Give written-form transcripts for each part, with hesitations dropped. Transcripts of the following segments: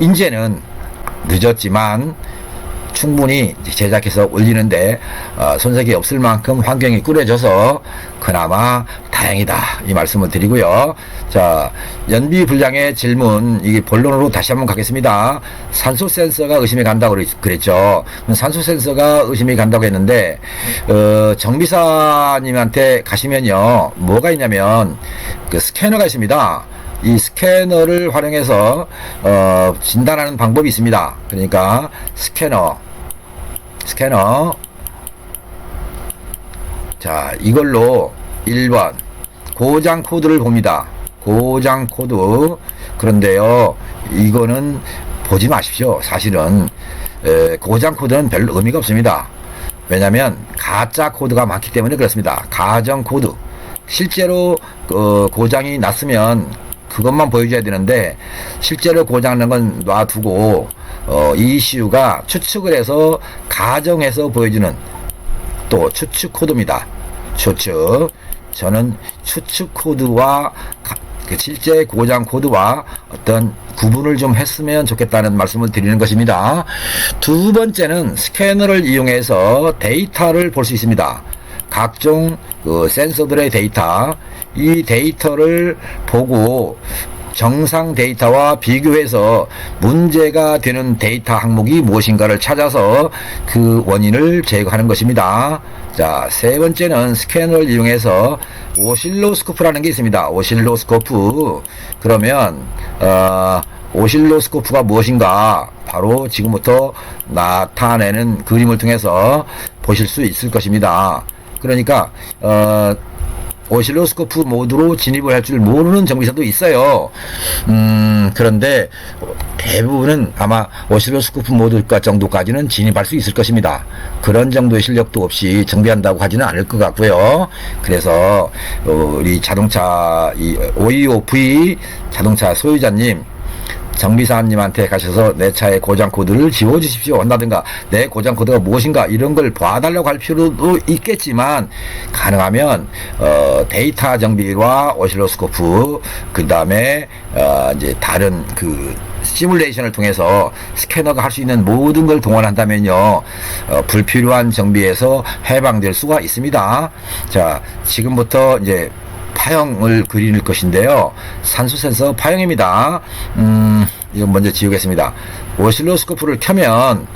이제는 늦었지만 충분히 제작해서 올리는데 손색이 없을 만큼 환경이 꾸려져서 그나마 다행이다, 이 말씀을 드리고요. 자, 연비 불량의 질문, 이 본론으로 다시 한번 가겠습니다. 산소 센서가 의심이 간다고 그랬죠. 산소 센서가 의심이 간다고 했는데 정비사님한테 가시면요, 뭐가 있냐면 그 스캐너가 있습니다. 이 스캐너를 활용해서 진단하는 방법이 있습니다. 그러니까 스캐너. 자, 이걸로 1번 고장 코드를 봅니다. 고장 코드. 그런데요, 이거는 보지 마십시오. 사실은 고장 코드는 별 의미가 없습니다. 왜냐하면 가짜 코드가 많기 때문에 그렇습니다. 가정 코드. 실제로 고장이 났으면 그것만 보여줘야 되는데, 실제로 고장난 건 놔두고 ECU가 추측을 해서 가정해서 보여주는 또 추측 코드입니다. 추측. 저는 추측 코드와 실제 고장 코드와 어떤 구분을 좀 했으면 좋겠다는 말씀을 드리는 것입니다. 두 번째는 스캐너를 이용해서 데이터를 볼 수 있습니다. 각종 센서들의 데이터, 이 데이터를 보고 정상 데이터와 비교해서 문제가 되는 데이터 항목이 무엇인가를 찾아서 그 원인을 제거하는 것입니다. 자, 세 번째는 스캐너를 이용해서 오실로스코프라는 게 있습니다. 오실로스코프. 그러면 오실로스코프가 무엇인가 바로 지금부터 나타내는 그림을 통해서 보실 수 있을 것입니다. 그러니까 오실로스코프 모드로 진입을 할 줄 모르는 정비사도 있어요. 그런데 대부분은 아마 오실로스코프 모드 정도까지는 진입할 수 있을 것입니다. 그런 정도의 실력도 없이 정비한다고 하지는 않을 것 같고요. 그래서 우리 자동차 OEOV 자동차 소유자님, 정비사님한테 가셔서 내 차의 고장 코드를 지워주십시오 한다든가, 내 고장 코드가 무엇인가 이런 걸 봐달라고 할 필요도 있겠지만, 가능하면 데이터 정비와 오실로스코프, 그 다음에 이제 다른 시뮬레이션을 통해서 스캐너가 할 수 있는 모든 걸 동원한다면요, 불필요한 정비에서 해방될 수가 있습니다. 자, 지금부터 이제 파형을 그릴 것인데요. 산소 센서 파형입니다. 이건 먼저 지우겠습니다. 오실로스코프를 켜면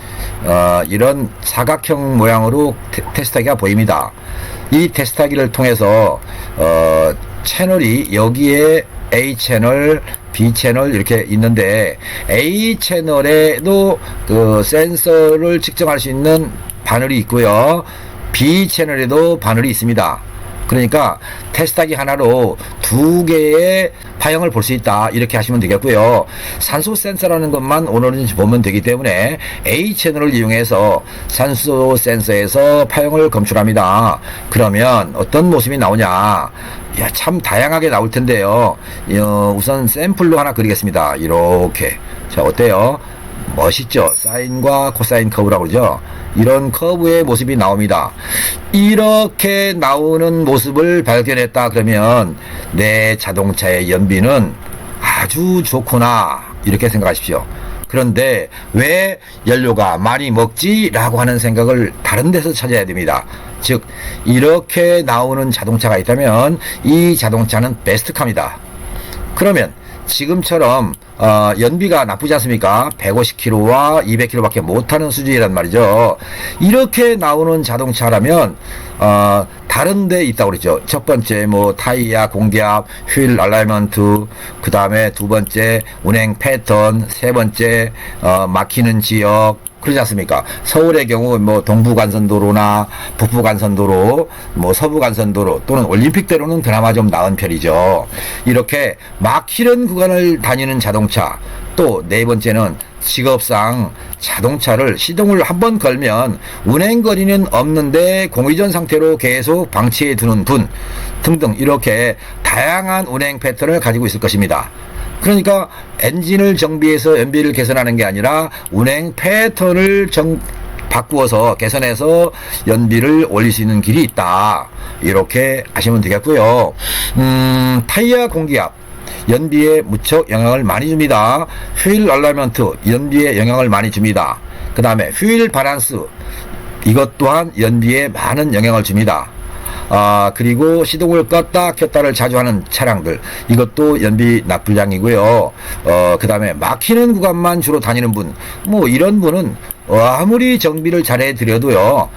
이런 사각형 모양으로 테스터기가 보입니다. 이 테스터기를 통해서 채널이 여기에 A 채널, B 채널 이렇게 있는데, A 채널에도 그 센서를 측정할 수 있는 바늘이 있고요. B 채널에도 바늘이 있습니다. 그러니까 테스터기 하나로 두 개의 파형을 볼 수 있다, 이렇게 하시면 되겠고요. 산소 센서라는 것만 오늘은 보면 되기 때문에 A 채널을 이용해서 산소 센서에서 파형을 검출합니다. 그러면 어떤 모습이 나오냐? 야, 참 다양하게 나올 텐데요. 우선 샘플로 하나 그리겠습니다. 이렇게. 자, 어때요? 멋있죠? 사인과 코사인 커브라고 그러죠? 이런 커브의 모습이 나옵니다. 이렇게 나오는 모습을 발견했다 그러면 내 자동차의 연비는 아주 좋구나, 이렇게 생각하십시오. 그런데 왜 연료가 많이 먹지? 라고 하는 생각을 다른 데서 찾아야 됩니다. 즉, 이렇게 나오는 자동차가 있다면 이 자동차는 베스트카입니다. 그러면 지금처럼 연비가 나쁘지 않습니까? 150km와 200km 밖에 못하는 수준이란 말이죠. 이렇게 나오는 자동차라면 다른 데 있다고 그랬죠. 첫 번째 타이어 공기압, 휠 알라이먼트, 그 다음에 두 번째 운행 패턴, 세 번째 막히는 지역, 그러지 않습니까? 서울의 경우 동부간선도로나 북부간선도로, 서부간선도로 또는 올림픽대로는 그나마 좀 나은 편이죠. 이렇게 막히는 구간을 다니는 자동차, 또 네 번째는 직업상 자동차를 시동을 한번 걸면 운행거리는 없는데 공회전 상태로 계속 방치해 두는 분 등등, 이렇게 다양한 운행 패턴을 가지고 있을 것입니다. 그러니까 엔진을 정비해서 연비를 개선하는 게 아니라 운행 패턴을 바꾸어서 개선해서 연비를 올릴 수 있는 길이 있다, 이렇게 하시면 되겠고요. 타이어 공기압, 연비에 무척 영향을 많이 줍니다. 휠 얼라이먼트, 연비에 영향을 많이 줍니다. 그 다음에 휠 바란스, 이것 또한 연비에 많은 영향을 줍니다. 그리고 시동을 껐다 켰다를 자주 하는 차량들, 이것도 연비 납불량이고요. 그 다음에 막히는 구간만 주로 다니는 분, 뭐 이런 분은 아무리 정비를 잘해 드려도요,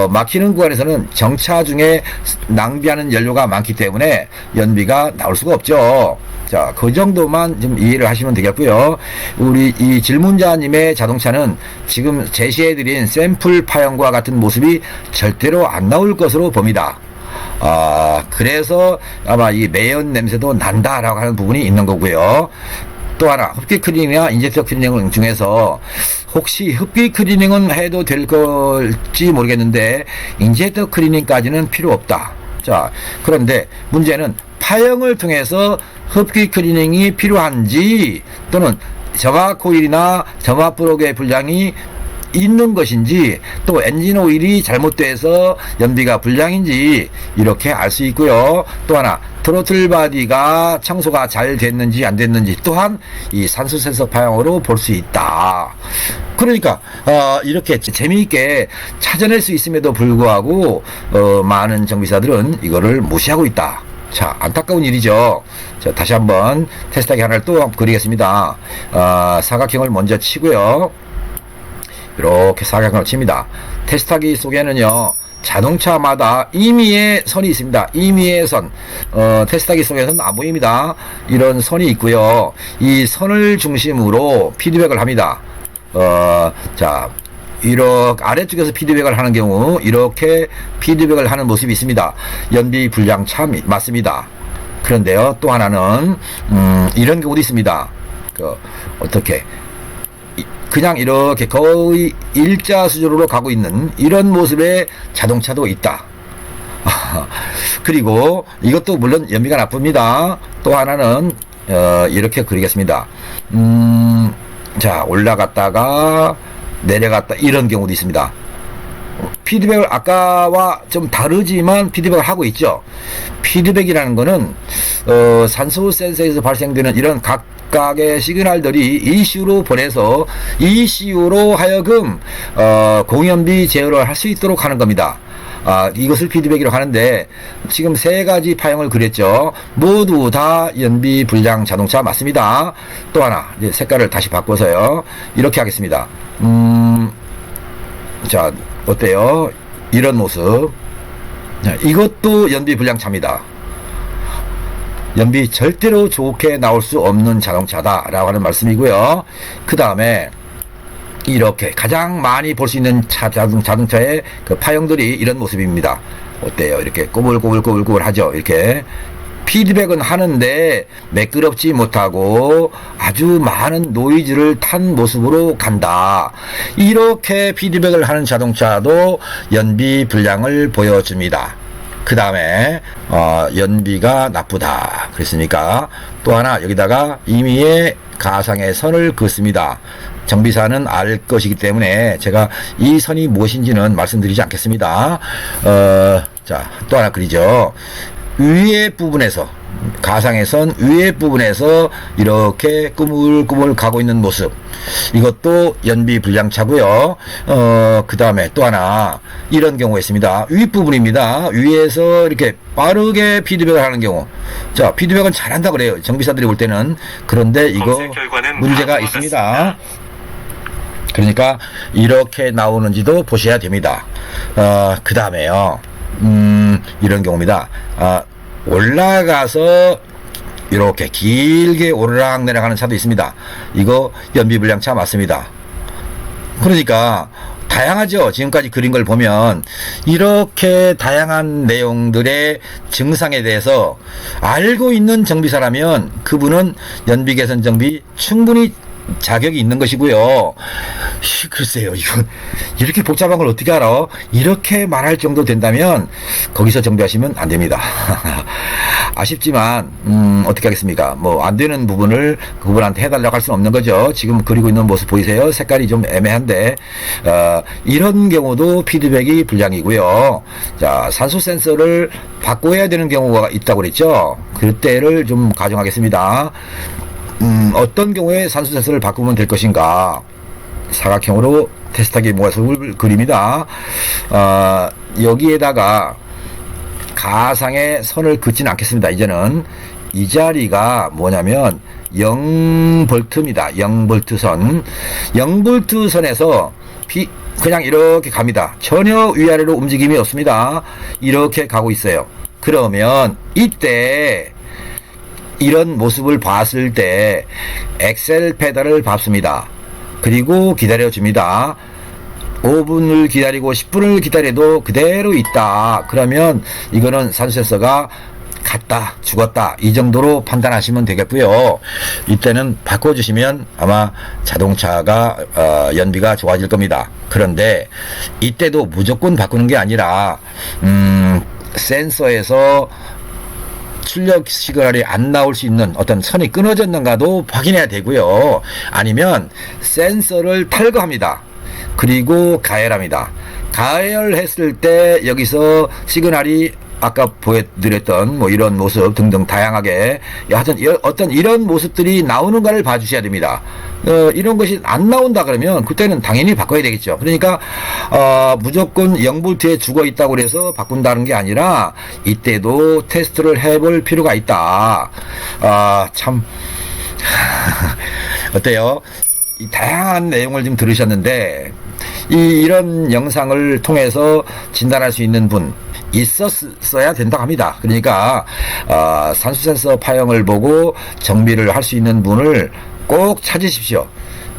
막히는 구간에서는 정차 중에 낭비하는 연료가 많기 때문에 연비가 나올 수가 없죠. 자, 그 정도만 좀 이해를 하시면 되겠고요. 우리 이 질문자님의 자동차는 지금 제시해드린 샘플 파형과 같은 모습이 절대로 안 나올 것으로 봅니다. 그래서 아마 이 매연 냄새도 난다라고 하는 부분이 있는 거고요. 또 하나, 흡기 클리닝이나 인젝터 클리닝 중에서 혹시 흡기 클리닝은 해도 될 걸지 모르겠는데 인젝터 클리닝까지는 필요 없다. 자, 그런데 문제는 파형을 통해서 흡기 클리닝이 필요한지, 또는 점화 코일이나 점화 프로그의 불량이 있는 것인지, 또 엔진 오일이 잘못돼서 연비가 불량인지 이렇게 알 수 있고요. 또 하나, 트로틀 바디가 청소가 잘 됐는지 안 됐는지 또한 이 산소 센서 파형으로 볼 수 있다. 그러니까 이렇게 재미있게 찾아낼 수 있음에도 불구하고 많은 정비사들은 이거를 무시하고 있다. 자, 안타까운 일이죠. 자, 다시 한번 테스트하기 하나를 또 그리겠습니다. 사각형을 먼저 치고요. 이렇게 사각형을 칩니다. 테스트하기 속에는요, 자동차마다 임의의 선이 있습니다. 임의의 선. 테스트하기 속에서는 안 보입니다. 이런 선이 있고요. 이 선을 중심으로 피드백을 합니다. 자, 이렇게 아래쪽에서 피드백을 하는 경우 이렇게 피드백을 하는 모습이 있습니다. 연비 불량 참 맞습니다. 그런데요, 또 하나는 이런 경우도 있습니다. 어떻게 그냥 이렇게 거의 일자 수준으로 가고 있는 이런 모습의 자동차도 있다. 그리고 이것도 물론 연비가 나쁩니다. 또 하나는 이렇게 그리겠습니다. 자, 올라갔다가 내려갔다, 이런 경우도 있습니다. 피드백을 아까와 좀 다르지만 피드백을 하고 있죠. 피드백이라는 거는 산소 센서에서 발생되는 이런 각각의 시그널들이 ECU로 보내서 ECU로 하여금 공연비 제어를 할 수 있도록 하는 겁니다. 이것을 피드백이라고 하는데, 지금 세 가지 파형을 그렸죠. 모두 다 연비 불량 자동차 맞습니다. 또 하나, 이제 색깔을 다시 바꿔서요, 이렇게 하겠습니다. 자, 어때요? 이런 모습. 이것도 연비 불량차입니다. 연비 절대로 좋게 나올 수 없는 자동차다 라고 하는 말씀이고요. 그 다음에 이렇게 가장 많이 볼 수 있는 자동차의 그 파형들이 이런 모습입니다. 어때요? 이렇게 꼬불꼬불 하죠. 이렇게 피드백은 하는데 매끄럽지 못하고 아주 많은 노이즈를 탄 모습으로 간다. 이렇게 피드백을 하는 자동차도 연비 불량을 보여줍니다. 그 다음에 연비가 나쁘다 그랬으니까 또 하나 여기다가 임의의 가상의 선을 긋습니다. 정비사는 알 것이기 때문에 제가 이 선이 무엇인지는 말씀드리지 않겠습니다. 자, 또 하나 그리죠. 위에 부분에서, 가상의 선 위에 부분에서 이렇게 꾸물꾸물 가고 있는 모습, 이것도 연비 불량차고요. 그 다음에 또 하나 이런 경우가 있습니다. 윗부분입니다. 위에서 이렇게 빠르게 피드백을 하는 경우, 자, 피드백은 잘한다 그래요, 정비사들이 볼 때는. 그런데 이거 문제가 있습니다. 그러니까 이렇게 나오는지도 보셔야 됩니다. 그 다음에요, 이런 경우입니다. 올라가서 이렇게 길게 오르락 내려가는 차도 있습니다. 이거 연비불량차 맞습니다. 그러니까 다양하죠. 지금까지 그린 걸 보면 이렇게 다양한 내용들의 증상에 대해서 알고 있는 정비사라면 그분은 연비 개선 정비 충분히 자격이 있는 것이고요. 글쎄요, 이건 이렇게 복잡한 걸 어떻게 알아? 이렇게 말할 정도 된다면 거기서 정비하시면 안 됩니다. 아쉽지만 어떻게 하겠습니까? 뭐 안 되는 부분을 그분한테 해달라고 할 수는 없는 거죠. 지금 그리고 있는 모습 보이세요? 색깔이 좀 애매한데 이런 경우도 피드백이 불량이고요. 자, 산소 센서를 바꿔야 되는 경우가 있다고 그랬죠. 그때를 좀 가정하겠습니다. 어떤 경우에 산소 센서를 바꾸면 될 것인가? 사각형으로 테스트하기 모아서를 그립니다. 여기에다가 가상의 선을 긋지는 않겠습니다. 이제는 이 자리가 뭐냐면 0V입니다. 0V 선. 0V 선에서 그냥 이렇게 갑니다. 전혀 위아래로 움직임이 없습니다. 이렇게 가고 있어요. 그러면 이때 이런 모습을 봤을 때 엑셀 페달을 밟습니다. 그리고 기다려줍니다. 5분을 기다리고 10분을 기다려도 그대로 있다. 그러면 이거는 산소 센서가 갔다, 죽었다, 이 정도로 판단하시면 되겠고요. 이때는 바꿔주시면 아마 자동차가 연비가 좋아질 겁니다. 그런데 이때도 무조건 바꾸는 게 아니라 센서에서 출력 시그널이 안 나올 수 있는 어떤 선이 끊어졌는가도 확인해야 되고요. 아니면 센서를 탈거합니다. 그리고 가열합니다. 가열했을 때 여기서 시그널이 아까 보여드렸던 뭐 이런 모습 등등 다양하게 하여튼 어떤 이런 모습들이 나오는가를 봐주셔야 됩니다. 이런 것이 안 나온다 그러면 그때는 당연히 바꿔야 되겠죠. 그러니까 무조건 0V에 죽어 있다고 그래서 바꾼다는 게 아니라 이때도 테스트를 해볼 필요가 있다. 참 어때요? 이 다양한 내용을 지금 들으셨는데 이런 영상을 통해서 진단할 수 있는 분 있었어야 된다고 합니다. 그러니까 산소 센서 파형을 보고 정비를 할 수 있는 분을 꼭 찾으십시오.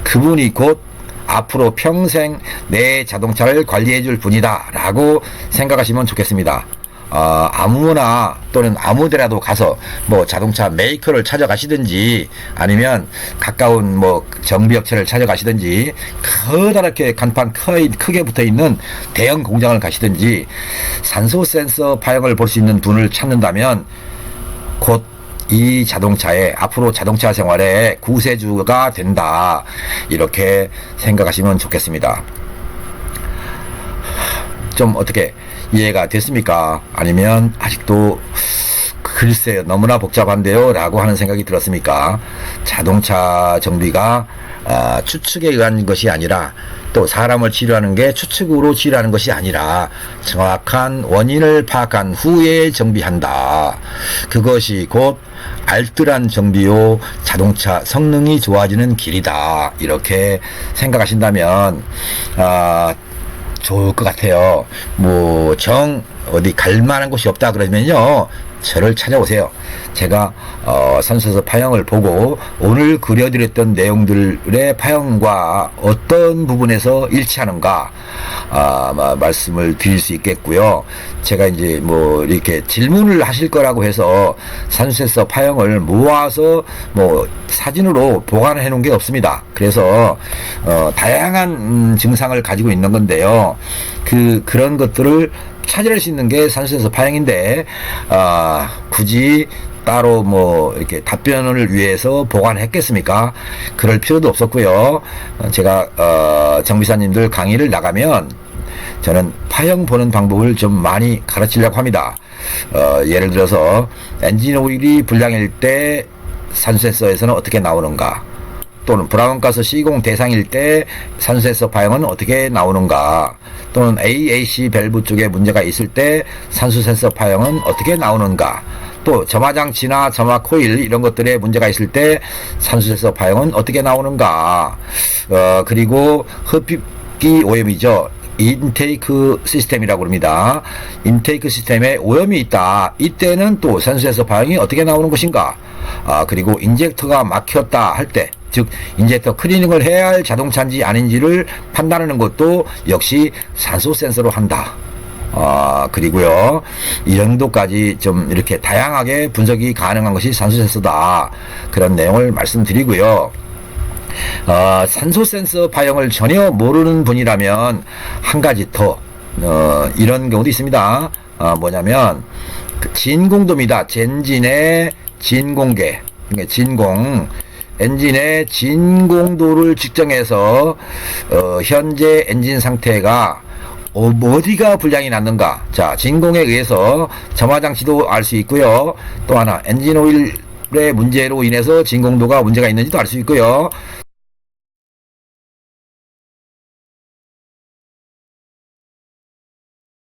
그분이 곧 앞으로 평생 내 자동차를 관리해 줄 분이다 라고 생각하시면 좋겠습니다. 아무나 또는 아무데라도 가서 뭐 자동차 메이커를 찾아가시든지 아니면 가까운 뭐 정비업체를 찾아가시든지 커다랗게 간판 크게 붙어있는 대형 공장을 가시든지 산소 센서 파형을 볼 수 있는 분을 찾는다면 곧 이 자동차에 앞으로 자동차 생활의 구세주가 된다 이렇게 생각하시면 좋겠습니다. 좀 어떻게 이해가 됐습니까? 아니면 아직도 글쎄요 너무나 복잡한데요 라고 하는 생각이 들었습니까? 자동차 정비가 추측에 의한 것이 아니라 또 사람을 치료하는 게 추측으로 치료하는 것이 아니라 정확한 원인을 파악한 후에 정비한다. 그것이 곧 알뜰한 정비요 자동차 성능이 좋아지는 길이다. 이렇게 생각하신다면 좋을 것 같아요. 뭐 어디 갈 만한 곳이 없다 그러면요 저를 찾아오세요. 제가 산소센서 파형을 보고 오늘 그려드렸던 내용들의 파형과 어떤 부분에서 일치하는가 말씀을 드릴 수 있겠고요. 제가 이제 뭐 이렇게 질문을 하실 거라고 해서 산소센서 파형을 모아서 뭐 사진으로 보관해 놓은 게 없습니다. 그래서 다양한 증상을 가지고 있는 건데요. 그런 것들을 찾아낼 수 있는 게 산소센서 파형인데 굳이 따로 뭐 이렇게 답변을 위해서 보관했겠습니까? 그럴 필요도 없었고요. 제가 정비사님들 강의를 나가면 저는 파형 보는 방법을 좀 많이 가르치려고 합니다. 예를 들어서 엔진 오일이 불량일 때 산소센서에서는 어떻게 나오는가, 또는 브라운가스 시공 대상일 때 산소센서 파형은 어떻게 나오는가, 또는 AAC 밸브 쪽에 문제가 있을 때 산소센서 파형은 어떻게 나오는가, 또 점화장치나 점화 코일 이런 것들에 문제가 있을 때 산소센서 파형은 어떻게 나오는가, 그리고 흡입기 오염이죠. 인테이크 시스템이라고 합니다. 인테이크 시스템에 오염이 있다. 이때는 또 산소센서 파형이 어떻게 나오는 것인가, 그리고 인젝터가 막혔다 할 때, 즉 인젝터 클리닝을 해야 할 자동차인지 아닌지를 판단하는 것도 역시 산소 센서로 한다. 그리고요 이 정도까지 좀 이렇게 다양하게 분석이 가능한 것이 산소 센서다. 그런 내용을 말씀드리고요. 산소 센서 파형을 전혀 모르는 분이라면 한 가지 더 이런 경우도 있습니다. 뭐냐면 그 진공도입니다. 엔진의 진공계, 그러니까 진공, 엔진의 진공도를 측정해서 현재 엔진 상태가 어디가 불량이 났는가. 자, 진공에 의해서 점화장치도 알 수 있고요. 또 하나 엔진 오일의 문제로 인해서 진공도가 문제가 있는지도 알 수 있고요.